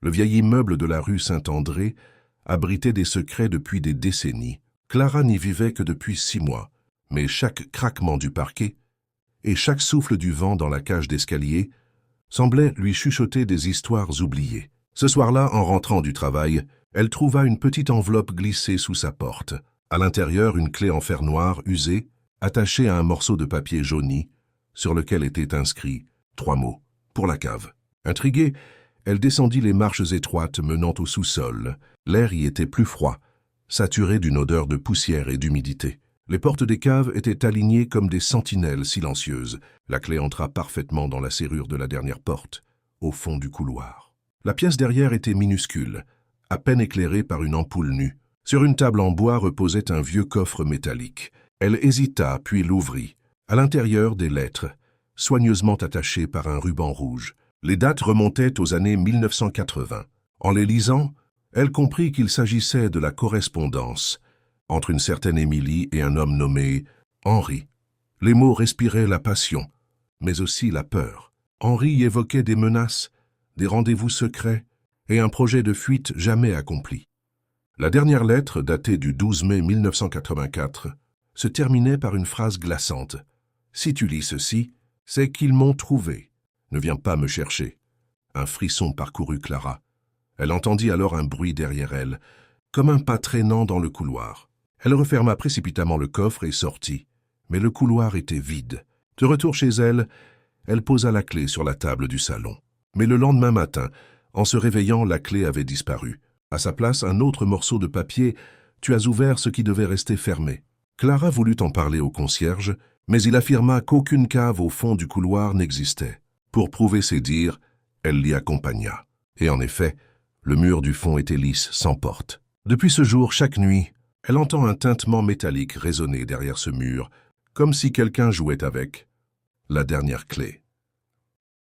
Le vieil immeuble de la rue Saint-André abritait des secrets depuis des décennies. Clara n'y vivait que depuis 6 mois, mais chaque craquement du parquet et chaque souffle du vent dans la cage d'escalier semblait lui chuchoter des histoires oubliées. Ce soir-là, en rentrant du travail, elle trouva une petite enveloppe glissée sous sa porte. À l'intérieur, une clé en fer noir usée, attachée à un morceau de papier jauni, sur lequel étaient inscrits 3 mots, pour la cave. Intriguée, elle descendit les marches étroites menant au sous-sol. L'air y était plus froid, saturé d'une odeur de poussière et d'humidité. Les portes des caves étaient alignées comme des sentinelles silencieuses. La clé entra parfaitement dans la serrure de la dernière porte, au fond du couloir. La pièce derrière était minuscule, à peine éclairée par une ampoule nue. Sur une table en bois reposait un vieux coffre métallique. Elle hésita, puis l'ouvrit. À l'intérieur, des lettres, soigneusement attachées par un ruban rouge. Les dates remontaient aux années 1980. En les lisant, elle comprit qu'il s'agissait de la correspondance entre une certaine Émilie et un homme nommé Henri. Les mots respiraient la passion, mais aussi la peur. Henri y évoquait des menaces, des rendez-vous secrets et un projet de fuite jamais accompli. La dernière lettre, datée du 12 mai 1984, se terminait par une phrase glaçante. « Si tu lis ceci, c'est qu'ils m'ont trouvé. Ne viens pas me chercher. » Un frisson parcourut Clara. Elle entendit alors un bruit derrière elle, comme un pas traînant dans le couloir. Elle referma précipitamment le coffre et sortit, mais le couloir était vide. De retour chez elle, elle posa la clé sur la table du salon. Mais le lendemain matin, en se réveillant, la clé avait disparu. À sa place, un autre morceau de papier. « Tu as ouvert ce qui devait rester fermé. » Clara voulut en parler au concierge, mais il affirma qu'aucune cave au fond du couloir n'existait. Pour prouver ses dires, elle l'y accompagna. Et en effet, le mur du fond était lisse, sans porte. Depuis ce jour, chaque nuit, elle entend un tintement métallique résonner derrière ce mur, comme si quelqu'un jouait avec la dernière clé.